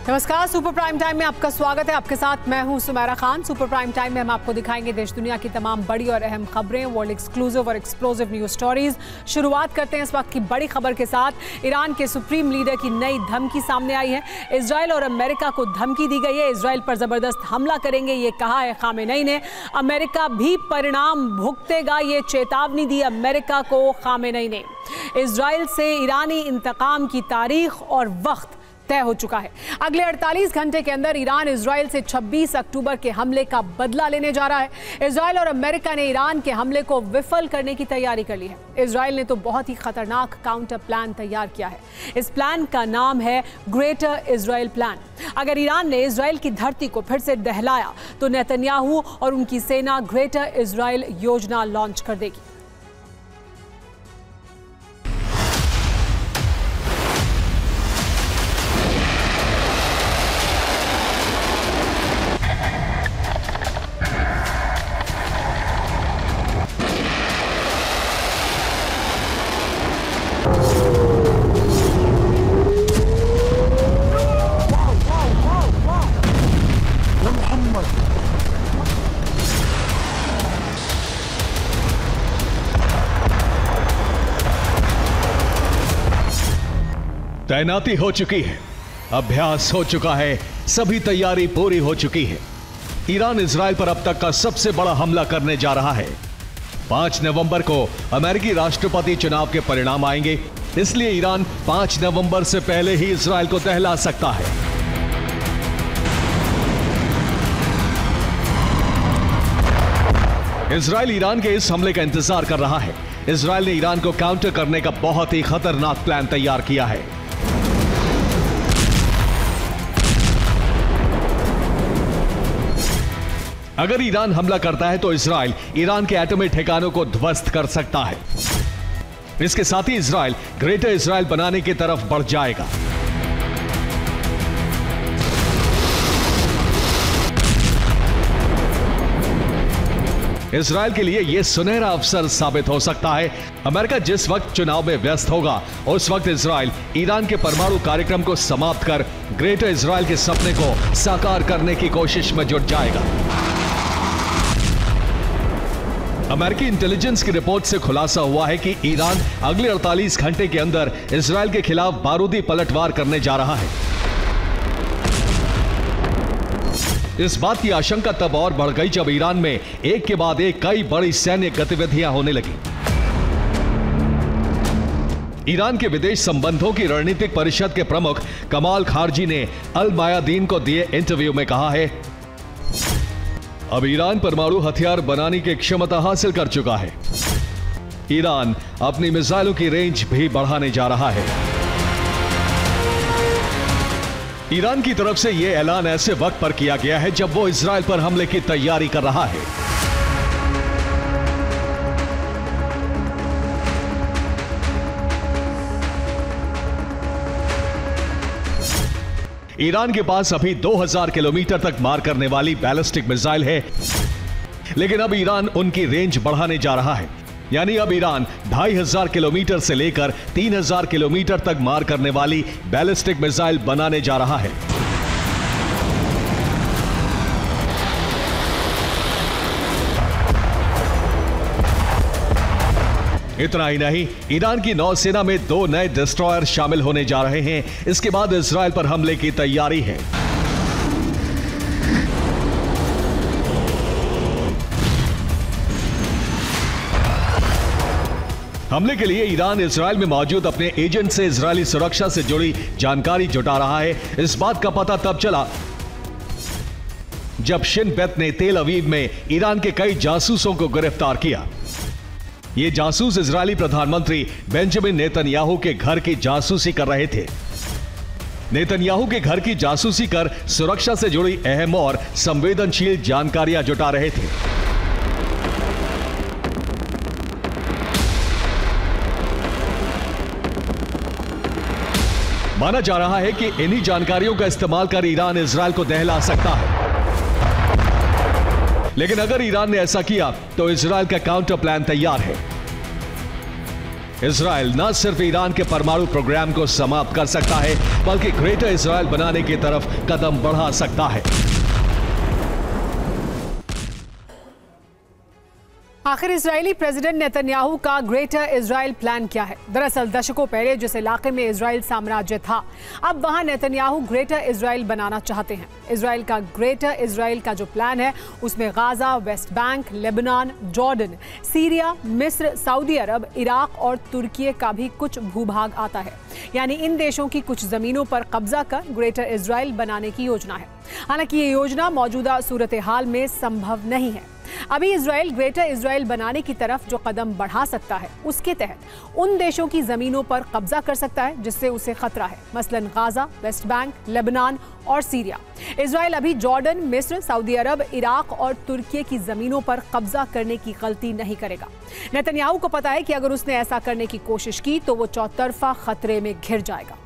नमस्कार, super prime time में आपका स्वागत है। आपके साथ मैं हूं Sumera Khan. Super prime time में हम आपको दिखाएंगे देश दुनिया की तमाम बड़ी और अहम खबरें, वर्ल्ड एक्सक्लूसिव और एक्सप्लोसिव न्यूज स्टोरीज। शुरुआत करते हैं इस वक्त की बड़ी खबर के साथ। ईरान के सुप्रीम लीडर की नई धमकी सामने आई है। इजराइल और अमेरिका को धमकी दी गई है। इजराइल पर जबरदस्त हमला करेंगे, ये कहा है खामेनेई ने। अमेरिका भी परिणाम भुगतेगा, ये चेतावनी दी अमेरिका को खामेनेई ने। इजराइल से ईरानी इंतकाम की तारीख और वक्त तय हो चुका है। अगले 48 घंटे के अंदर ईरान इजराइल से 26 अक्टूबर के हमले का बदला लेने जा रहा है। इजराइल और अमेरिका ने ईरान के हमले को विफल करने की तैयारी कर ली है। इजराइल ने तो बहुत ही खतरनाक काउंटर प्लान तैयार किया है। इस प्लान का नाम है ग्रेटर इजराइल प्लान। अगर ईरान ने इजराइल की धरती को फिर से दहलाया तो नेतन्याहू और उनकी सेना ग्रेटर इजराइल योजना लॉन्च कर देगी। तैनाती हो चुकी है, अभ्यास हो चुका है, सभी तैयारी पूरी हो चुकी है। ईरान इजराइल पर अब तक का सबसे बड़ा हमला करने जा रहा है। 5 नवंबर को अमेरिकी राष्ट्रपति चुनाव के परिणाम आएंगे, इसलिए ईरान 5 नवंबर से पहले ही इजराइल को दहला सकता है। इजराइल ईरान के इस हमले का इंतजार कर रहा है। इजराइल ने ईरान को काउंटर करने का बहुत ही खतरनाक प्लान तैयार किया है। अगर ईरान हमला करता है तो इजराइल ईरान के एटमी ठिकानों को ध्वस्त कर सकता है। इसके साथ ही इजराइल ग्रेटर इजराइल बनाने की तरफ बढ़ जाएगा। इजराइल के लिए यह सुनहरा अवसर साबित हो सकता है। अमेरिका जिस वक्त चुनाव में व्यस्त होगा, उस वक्त इजराइल ईरान के परमाणु कार्यक्रम को समाप्त कर ग्रेटर इजराइल के सपने को साकार करने की कोशिश में जुट जाएगा। अमेरिकी इंटेलिजेंस की रिपोर्ट से खुलासा हुआ है कि ईरान अगले 48 घंटे के अंदर इजराइल के खिलाफ बारूदी पलटवार करने जा रहा है। इस बात की आशंका तब और बढ़ गई जब ईरान में एक के बाद एक कई बड़ी सैन्य गतिविधियां होने लगी। ईरान के विदेश संबंधों की रणनीतिक परिषद के प्रमुख कमाल खारजी ने अल मायादीन को दिए इंटरव्यू में कहा है, अब ईरान परमाणु हथियार बनाने की क्षमता हासिल कर चुका है। ईरान अपनी मिसाइलों की रेंज भी बढ़ाने जा रहा है। ईरान की तरफ से यह ऐलान ऐसे वक्त पर किया गया है जब वो इजराइल पर हमले की तैयारी कर रहा है। ईरान के पास अभी 2000 किलोमीटर तक मार करने वाली बैलिस्टिक मिसाइल है, लेकिन अब ईरान उनकी रेंज बढ़ाने जा रहा है। यानी अब ईरान 2500 किलोमीटर से लेकर 3000 किलोमीटर तक मार करने वाली बैलिस्टिक मिसाइल बनाने जा रहा है। इतना ही नहीं, ईरान की नौसेना में 2 नए डिस्ट्रॉयर शामिल होने जा रहे हैं। इसके बाद इजराइल पर हमले की तैयारी है। हमले के लिए ईरान इजराइल में मौजूद अपने एजेंट से इजरायली सुरक्षा से जुड़ी जानकारी जुटा रहा है। इस बात का पता तब चला जब शिन बेत ने तेल अवीव में ईरान के कई जासूसों को गिरफ्तार किया। ये जासूस इजरायली प्रधानमंत्री बेंजामिन नेतन्याहू के घर की जासूसी कर रहे थे। नेतन्याहू के घर की जासूसी कर सुरक्षा से जुड़ी अहम और संवेदनशील जानकारियां जुटा रहे थे। माना जा रहा है कि इन्हीं जानकारियों का इस्तेमाल कर ईरान इजरायल को दहला सकता है। लेकिन अगर ईरान ने ऐसा किया तो इजरायल का काउंटर प्लान तैयार है। इजराइल न सिर्फ ईरान के परमाणु प्रोग्राम को समाप्त कर सकता है, बल्कि ग्रेटर इजराइल बनाने की तरफ कदम बढ़ा सकता है। आखिर इजरायली प्रेसिडेंट नेतन्याहू का ग्रेटर इजराइल प्लान क्या है? दरअसल दशकों पहले जिस इलाके में इजराइल साम्राज्य था, अब वहां नेतन्याहू ग्रेटर इजराइल बनाना चाहते हैं। इजराइल का ग्रेटर इजराइल का जो प्लान है उसमें Gaza, West Bank, Lebanon, Jordan, Syria, मिस्र, सऊदी अरब, इराक और तुर्की का भी कुछ भूभाग आता है। यानी इन देशों की कुछ जमीनों पर कब्जा कर ग्रेटर इजराइल बनाने की योजना है। हालांकि ये योजना मौजूदा सूरत हाल में संभव नहीं है। अभी इजराइल ग्रेटर इजराइल बनाने की तरफ जो कदम बढ़ा सकता है, उसके तहत उन देशों की जमीनों पर कब्जा कर सकता है जिससे उसे खतरा है, मसलन गाजा, वेस्ट बैंक, लेबनान और सीरिया। इजराइल अभी जॉर्डन, मिस्र, सऊदी अरब, इराक और तुर्की की जमीनों पर कब्जा करने की गलती नहीं करेगा। नेतन्याहू को पता है कि अगर उसने ऐसा करने की कोशिश की तो वो चौतरफा खतरे में घिर जाएगा।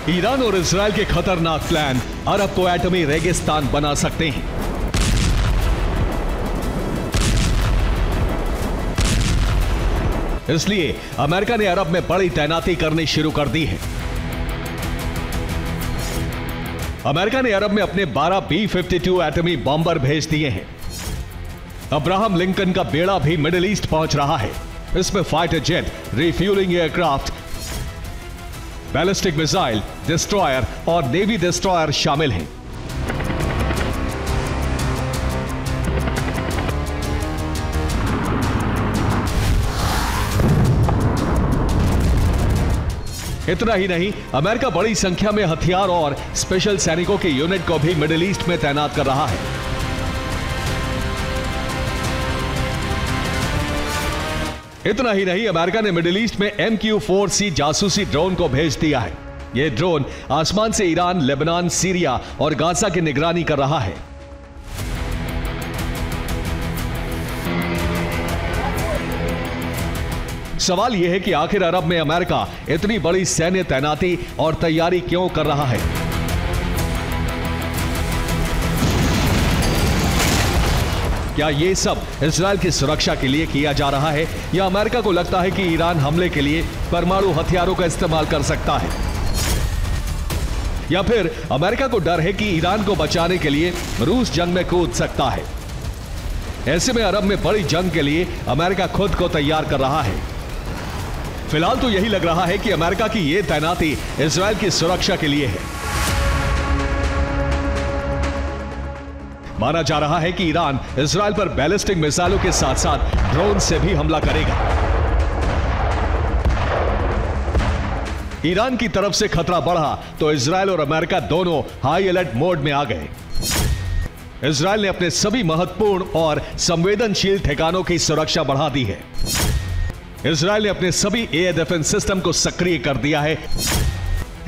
ईरान और इजराइल के खतरनाक प्लान अरब को एटमी रेगिस्तान बना सकते हैं। इसलिए अमेरिका ने अरब में बड़ी तैनाती करनी शुरू कर दी है। अमेरिका ने अरब में अपने 12 B-52 एटमी बॉम्बर भेज दिए हैं। अब्राहम लिंकन का बेड़ा भी मिडिल ईस्ट पहुंच रहा है। इसमें fighter jet, refuelling aircraft, ballistic missile, destroyer और नेवी डिस्ट्रॉयर शामिल हैं। इतना ही नहीं, अमेरिका बड़ी संख्या में हथियार और स्पेशल सैनिकों के यूनिट को भी मिडिल ईस्ट में तैनात कर रहा है। इतना ही नहीं, अमेरिका ने मिडिल ईस्ट में MQ-4C जासूसी ड्रोन को भेज दिया है। यह ड्रोन आसमान से ईरान, लेबनान, सीरिया और गाजा की निगरानी कर रहा है। सवाल यह है कि आखिर अरब में अमेरिका इतनी बड़ी सैन्य तैनाती और तैयारी क्यों कर रहा है? क्या ये सब इजराइल की सुरक्षा के लिए किया जा रहा है, या अमेरिका को लगता है कि ईरान हमले के लिए परमाणु हथियारों का इस्तेमाल कर सकता है? या फिर अमेरिका को डर है कि ईरान को बचाने के लिए रूस जंग में कूद सकता है? ऐसे में अरब में बड़ी जंग के लिए अमेरिका खुद को तैयार कर रहा है। फिलहाल तो यही लग रहा है कि अमेरिका की यह तैनाती इजराइल की सुरक्षा के लिए है। माना जा रहा है कि ईरान इजराइल पर बैलिस्टिक मिसाइलों के साथ साथ ड्रोन से भी हमला करेगा। ईरान की तरफ से खतरा बढ़ा तो इजराइल और अमेरिका दोनों हाई अलर्ट मोड में आ गए। इजराइल ने अपने सभी महत्वपूर्ण और संवेदनशील ठिकानों की सुरक्षा बढ़ा दी है। इजराइल ने अपने सभी एयर डिफेंस सिस्टम को सक्रिय कर दिया है।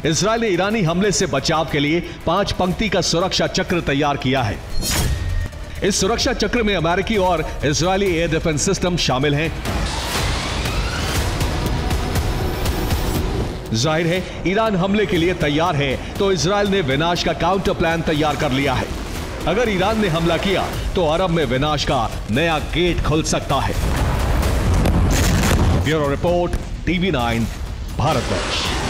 इजराइल ने ईरानी हमले से बचाव के लिए 5 पंक्ति का सुरक्षा चक्र तैयार किया है। इस सुरक्षा चक्र में अमेरिकी और इजरायली एयर डिफेंस सिस्टम शामिल हैं। जाहिर है, ईरान हमले के लिए तैयार है तो इजराइल ने विनाश का काउंटर प्लान तैयार कर लिया है। अगर ईरान ने हमला किया तो अरब में विनाश का नया गेट खुल सकता है। Bureau report, TV9, Bharatvarsh.